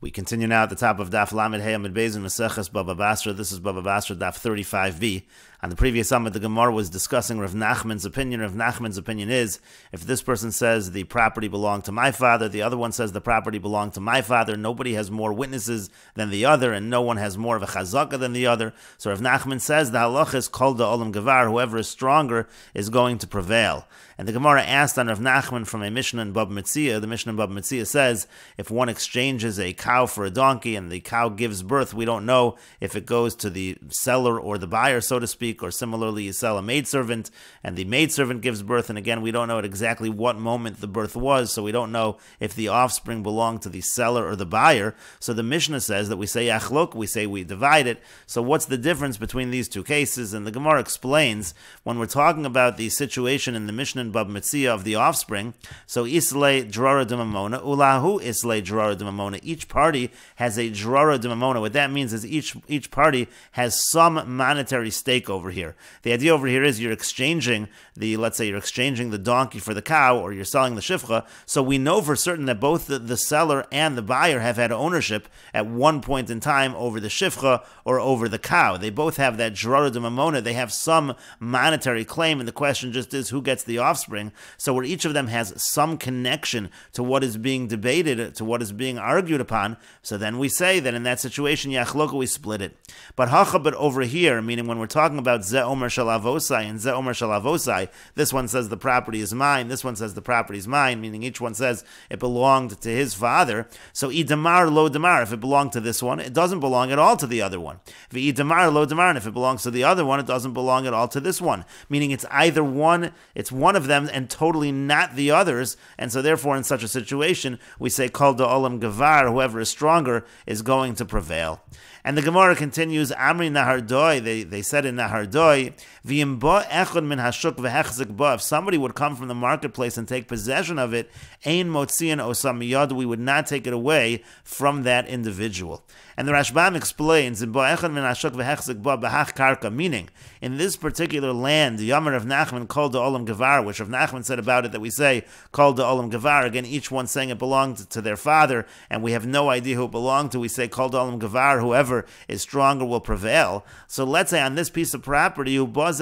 We continue now at the top of Daf Lamed Hey Amid Beis in Meseches Bava Basra. This is Bava Basra Daf 35b. On the previous summit, the Gemara was discussing Rav Nachman's opinion. Rav Nachman's opinion is, if this person says the property belonged to my father, the other one says the property belonged to my father, nobody has more witnesses than the other, and no one has more of a chazaka than the other. So Rav Nachman says the halach is kol da olam gavar, whoever is stronger is going to prevail. And the Gemara asked on Rav Nachman from a Mishnah in Babba Basra. The Mishnah in Babba Basra says, if one exchanges a cow for a donkey and the cow gives birth, we don't know if it goes to the seller or the buyer, so to speak, or similarly you sell a maidservant and the maidservant gives birth, and again we don't know at exactly what moment the birth was, so we don't know if the offspring belonged to the seller or the buyer. So the Mishnah says that we say achlok, we say we divide it. So what's the difference between these two cases? And the Gemara explains, when we're talking about the situation in the Mishnah in Babba Basra of the offspring, so islay drara d'mamona, ulahu islay drara d'mamona, each party has a drara d'mamona. What that means is each party has some monetary stake over here. The idea over here is you're exchanging let's say you're exchanging the donkey for the cow, or you're selling the shifcha, so we know for certain that both the seller and the buyer have had ownership at one point in time over the shifcha or over the cow. They both have that drara d'mamona, they have some monetary claim, and the question just is who gets the offspring. So where each of them has some connection to what is being debated, to what is being argued upon, so then we say that in that situation, yachloka, we split it. But over here, meaning when we're talking about ze omer shalavosai and ze omer shalavosai, this one says the property is mine, this one says the property is mine, meaning each one says it belonged to his father. So idamar lo damar, if it belonged to this one, it doesn't belong at all to the other one. Idamar lo damar, and if it belongs to the other one, it doesn't belong at all to this one. Meaning it's either one, it's one of them and totally not the others. And so therefore in such a situation, we say kol da olam gavar, whoever is stronger is going to prevail. And the Gemara continues, Amri Nahardoi, they said in Nahardoi, V'imba echad min hashuk v'hechzik ba, if somebody would come from the marketplace and take possession of it, ein motzian osam miyad, we would not take it away from that individual. And the Rashbam explains, Imba echad min hashuk v'hechzik ba b'hach karka, meaning, in this particular land, the Yamar of Nachman called the Olam Gavar, which Rav Nachman said about it that we say called the Olam Gavar, again each one saying it belonged to their father, and we have no idea who it belonged to, we say called the Olam Gavar, whoever is stronger will prevail. So let's say on this piece of property, a third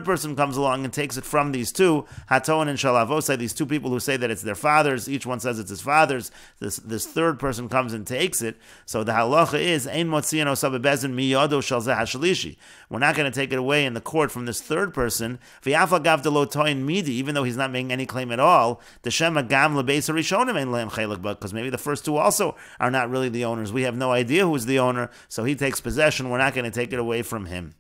person comes along and takes it from these two, Haton and Shalavosai, these two people who say that it's their father's, each one says it's his father's, this third person comes and takes it. So the halacha is, we're not going to take it away in the court from this third person, even though he's not making any claim at all, because maybe the first two also are not really the owners. We have no idea who's the owner, so he takes possession. We're not going to take it away from him.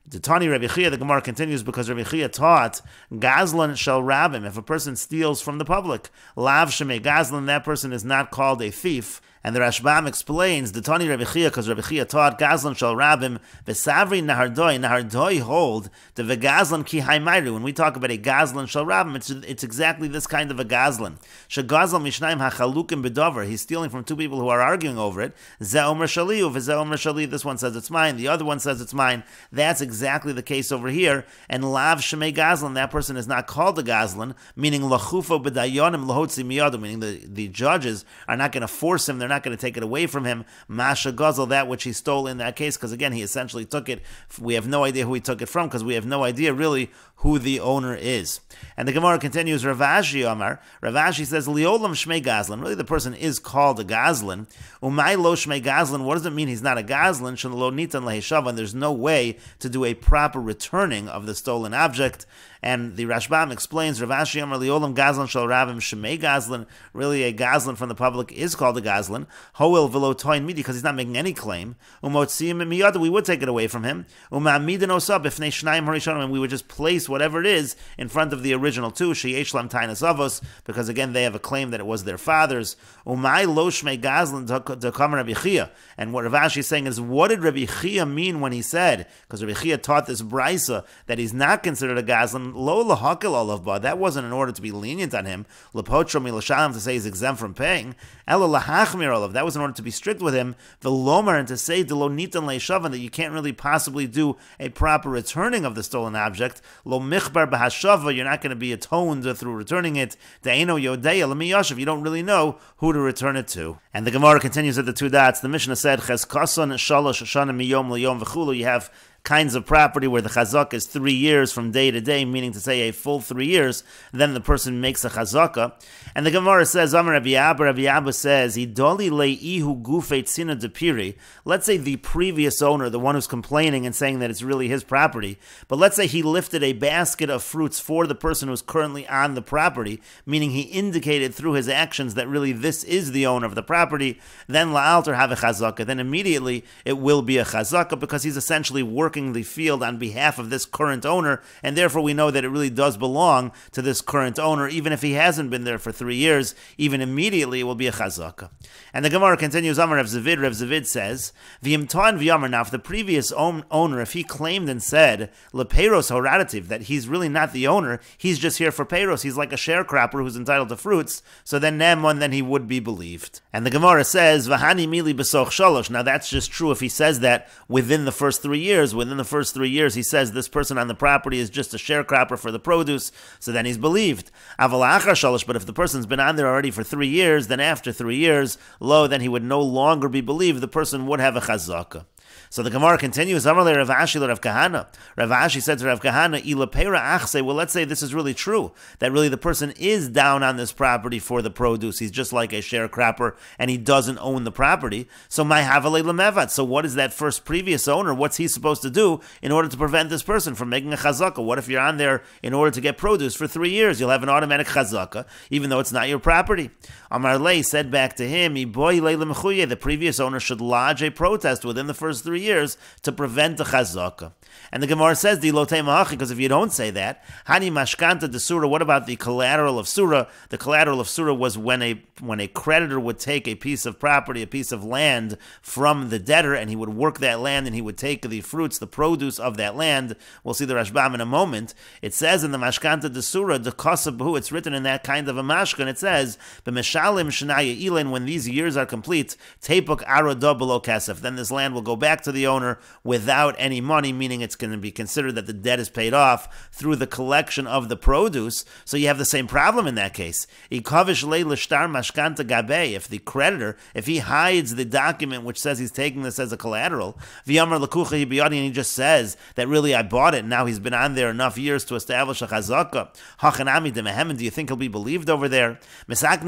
The Tani Rabbi Chia, the Gemara continues, because Rabbi Chia taught, Gazlan shall rob him. If a person steals from the public, Lav Shemei Gazlan, that person is not called a thief. And the Rashbam explains, the Tani Rabbi Chia, because Rabbi Chia taught, Gazlan shall rob him, Vesavri Nahardoi hold, the Vegazlan ki haimairu. When we talk about a Gazlan shall rob him, it's exactly this kind of a Gazlan. Shegazlan mishnaim hachalukim bedover. He's stealing from two people who are arguing over it. Ze omer shaliu, v'ze omer shali. This one says it's mine, the other one says it's mine. That's exactly the case over here. And Lav Shemei Gazlan, that person is not called a Gazlan, meaning lachufo b'dayonim lahotzi miyadu, meaning the judges are not going to force him, they're not going to take it away from him. Masha Gazel, that which he stole in that case, because again, he essentially took it. We have no idea who he took it from, because we have no idea really who the owner is. And the Gemara continues, Rav Ashi Amar, Rav Ashi says, Liolam Shmei Gazlan, really the person is called a Gazlan. Umay lo Shmei Gazlan, what does it mean he's not a Gazlan? Shallo nitan leheshavan, there's no way to do a proper returning of the stolen object. And the Rashbam explains, Rav Ashi Amar Liolam Gazlan shall rabim Shmei Gazlan, really a Gazlan from the public is called a Gazlan. Hoel velo toin midi, because he's not making any claim. Umotziyim miyad, we would take it away from him. Umamidin osab ifnei shnaim harishonim, and we would just place whatever it is in front of the original two, sheyesh lam tainas avos, because again they have a claim that it was their father's. Umay lo shmei Gazlan to come Rabbi Chia. And what Rav Ashi is saying is, what did Rabbi Chia mean when he said, because Rabbi Chia taught this brisa that he's not considered a Gazlan, lo lahakil olav ba, that wasn't in order to be lenient on him, lepotro milashalim, to say he's exempt from paying, ela lahachmir olav. That was in order to be strict with him, the lomar, and to say the lo nitan leishavan, that you can't really possibly do a proper returning of the stolen object. Lo michbar b'hashava, you're not going to be atoned through returning it. De'eno yodeya l'miyashav, you don't really know who to return it to. And the Gemara continues at the two dots. The Mishnah said, Cheskason shalosh shana miyom liyom v'chulu. You have kinds of property where the chazaka is 3 years from day to day, meaning to say a full 3 years, then the person makes a chazaka. And the Gemara says, Amar Rabbi Abba says, Idoli lei'ihu gufei tzina depiri. Let's say the previous owner, the one who's complaining and saying that it's really his property, but let's say he lifted a basket of fruits for the person who's currently on the property, meaning he indicated through his actions that really this is the owner of the property, then la'alter have a chazaka. Then immediately it will be a chazaka because he's essentially working the field on behalf of this current owner, and therefore we know that it really does belong to this current owner, even if he hasn't been there for 3 years. Even immediately it will be a chazaka. And the Gemara continues, Amar Rav Zavid says, V'yimtan v'yamar, now if the previous owner, if he claimed and said, Lepeiros horadativ, that he's really not the owner, he's just here for peiros, he's like a sharecropper who's entitled to fruits, so then then he would be believed. And the Gemara says, V'hani mili b'soch shalosh, now that's just true if he says that within the first 3 years. Within the first 3 years, he says this person on the property is just a sharecropper for the produce, so then he's believed. Aval achar shalosh, but if the person's been on there already for 3 years, then after 3 years, then he would no longer be believed. The person would have a chazaka. So the Gemara continues, Amar le Rav Ashi le Rav Kahana. Rav Ashi said to Rav Kahana, Ila peira achse, well, let's say this is really true, that really the person is down on this property for the produce. He's just like a sharecropper, and he doesn't own the property. So my havale lemevat. So what is that first previous owner? What's he supposed to do in order to prevent this person from making a chazaka? What if you're on there in order to get produce for 3 years? You'll have an automatic chazaka, even though it's not your property. Amar le said back to him, the previous owner should lodge a protest within the first 3 years to prevent the chazaka. And the Gemara says, because if you don't say that, hani mashkanta de surah, what about the collateral of surah? The collateral of surah was when a creditor would take a piece of property, a piece of land from the debtor, and he would work that land, and he would take the fruits, the produce of that land. We'll see the Rashbam in a moment. It says in the mashkanta de surah, the kasabu, it's written in that kind of a mashkan, it says, b'meshalim shnaya ilen, when these years are complete, tepuk arodah below kasef, then this land will go back to the owner without any money, meaning it's going to be considered that the debt is paid off through the collection of the produce. So you have the same problem in that case. If the creditor, if he hides the document which says he's taking this as a collateral, and he just says that really I bought it, and now he's been on there enough years to establish a chazaka, do you think he'll be believed over there? Do you think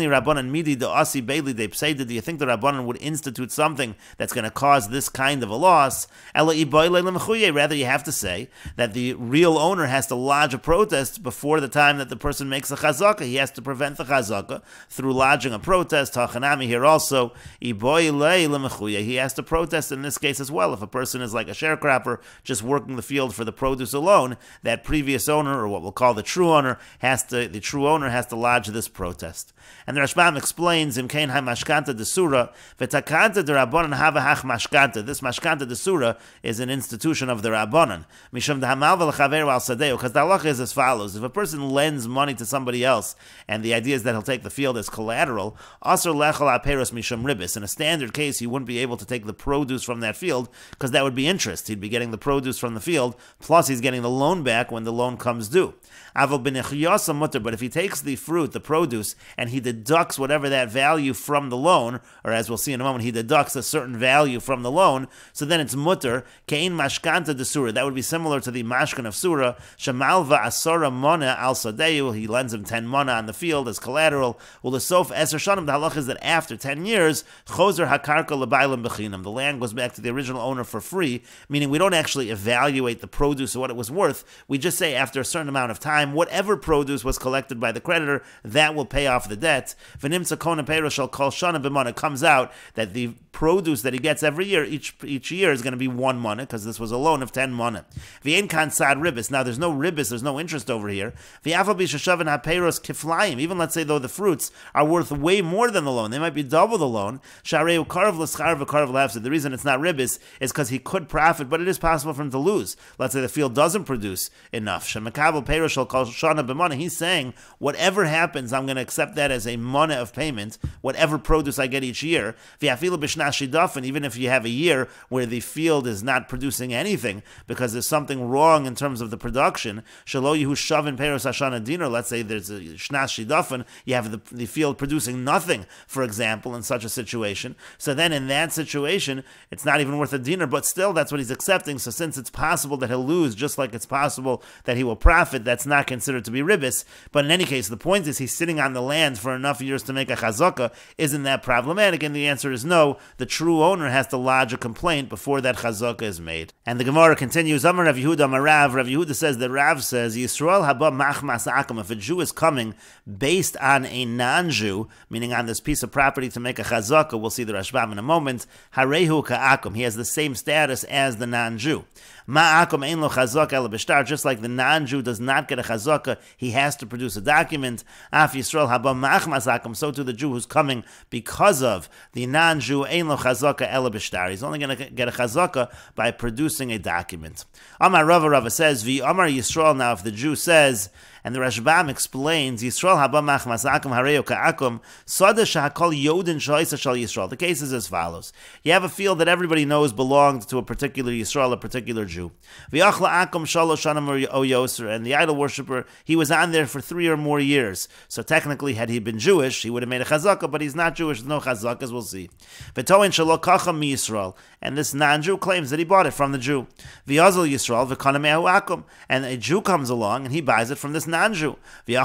the Rabbanan would institute something that's going to cause this kind of a loss? Rather, you have to say that the real owner has to lodge a protest before the time that the person makes a chazaka. He has to prevent the chazaka through lodging a protest. Hachanami here also, he has to protest in this case as well. If a person is like a sharecropper, just working the field for the produce alone, that previous owner, or what we'll call the true owner, has to lodge this protest. And the Rashbam explains, Im kein ha-mashkanta de surah, v'takanta de rabbanan hava hach-mashkanta. This mashkanta de surah is an institution of the Rabbanan. Mishum dehamal v'lechaveru al sadeu, because the halacha is as follows. If a person lends money to somebody else, and the idea is that he'll take the field as collateral, asur lechol aperos mishum ribis. In a standard case, he wouldn't be able to take the produce from that field, because that would be interest. He'd be getting the produce from the field, plus he's getting the loan back when the loan comes due. Aval b'nechiyasa mutter, but if he takes the fruit, the produce, and he deducts whatever that value from the loan, or as we'll see in a moment, he deducts a certain value from the loan, so then it's mutter, kein mashkanta de surah. That would be similar to the mashkan of surah. Shamalva asora mana al sadeu. He lends him 10 mana on the field as collateral. Well, the sof eser shanim. The halach is that after 10 years, choser hakarka lebailim bechinam. The land goes back to the original owner for free, meaning we don't actually evaluate the produce or what it was worth. We just say after a certain amount of time, whatever produce was collected by the creditor, that will pay off the debt. V'nimtza kona peiro shel kol shana b'mana. It comes out that the produce that he gets every year, each year is going to be 1 mana, because this was a loan of 10 mana. V'ein kan sad ribis. Now there's no ribis, there's no interest over here. V'afal b'shashavin ha'peiros kiflayim. Even let's say though the fruits are worth way more than the loan, they might be double the loan. Shareu karav l'schar v'karav l'hafsid. The reason it's not ribis is because he could profit, but it is possible for him to lose. Let's say the field doesn't produce enough. Shemekabel peiros shel kol shana b'mana. He's saying whatever happens, I'm going to accept that as a mana of payment, whatever produce I get each year. V'afilu b'shna shidafin. Even if you have a year where the field is not producing anything because there's something wrong in terms of the production, shelo yehu shavin peiros hashana dinar. Let's say there's a shnas shidafin, you have the field producing nothing, for example, in such a situation. So then in that situation, it's not even worth a dinar, but still that's what he's accepting. So since it's possible that he'll lose, just like it's possible that he will profit, that's not considered to be ribis. But in any case, the point is he's sitting on the land for enough years to make a chazaka. Isn't that problematic? And the answer is no. The true owner has to lodge a complaint before that chazaka is made. And the Gemara continues, Amar Rav Yehuda Amar Rav. Rav Yehuda says that Rav says, Yisrael haba machmas akum. If a Jew is coming based on a non-Jew, meaning on this piece of property to make a chazaka, we'll see the Rashbam in a moment, harehu ka'akum. He has the same status as the non-Jew. Ma'akum ein lo chazaka ela b'shtar. Just like the non-Jew does not get a chazaka, he has to produce a document. Af Yisrael haba machmas akum. So to the Jew who's coming because of the non-Jew, ein lo chazaka ela b'shtar. He's only going to get a chazaka by producing a document. Amar Rava says, Vi Amar Yisrael. Now if the Jew says, and the Rashbam explains, Yisrael haba machmas akum hareo ka'akum sada shahakol yodin sha'isa shal Yisrael. The case is as follows. You have a field that everybody knows belonged to a particular Yisrael, a particular Jew. V'yachla akum shalosh shanam o yoser, and the idol worshipper, he was on there for 3 or more years. So technically, had he been Jewish, he would have made a chazaka, but he's not Jewish, there's no chazakas, we'll see. V'toin shalo kacham mi Yisrael, and this non-Jew claims that he bought it from the Jew. V'yazal Yisrael v'kanamehu akum, and a Jew comes along and he buys it from this non-Jew. And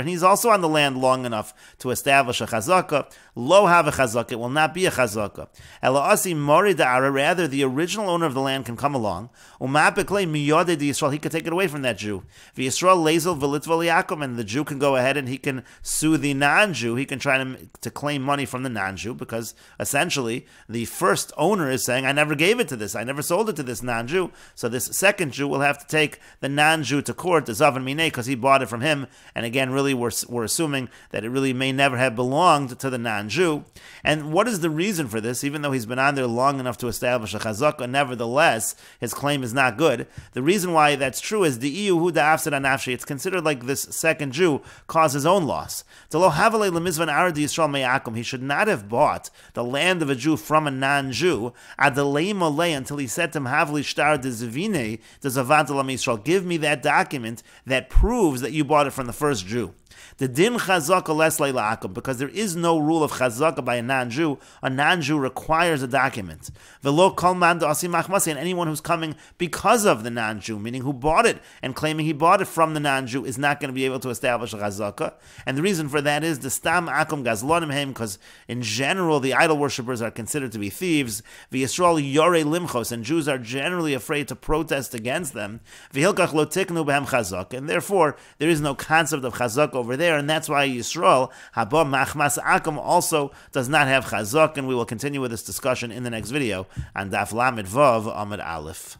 he's also on the land long enough to establish a chazaka. Lo have a chazaka, it will not be a chazaka. Rather, the original owner of the land can come along. He could take it away from that Jew. And the Jew can go ahead and he can sue the non-Jew. He can try to claim money from the non-Jew, because essentially the first owner is saying, I never gave it to this, I never sold it to this non-Jew. So this second Jew will have to take the non-Jew to court, the Zavan Minei, because he bought it from him. And again, really we're assuming that it really may never have belonged to the non-Jew. And what is the reason for this? Even though he's been on there long enough to establish a chazaka, nevertheless, his claim is not good. The reason why that's true is it's considered like this second Jew caused his own loss. He should not have bought the land of a Jew from a non-Jew until he said to him, give me that document that proves that you bought it from the first Jew. The din chazaka les leila'akum, because there is no rule of chazaka by a non-Jew. A non-Jew requires a document. V'lo kol man da'asi machmasi, and anyone who's coming because of the non-Jew, meaning who bought it and claiming he bought it from the non-Jew, is not going to be able to establish a chazaka. And the reason for that is the stam akum gazlonim heim, because in general the idol worshippers are considered to be thieves. V'yisrael yore limchos, and Jews are generally afraid to protest against them. V'hilkach lo tiknu behem chazak, and therefore there is no concept of chazak over there, and that's why Yisrael haba machmas akum also does not have chazak. And we will continue with this discussion in the next video on Daf Lamed Vav Amud Aleph.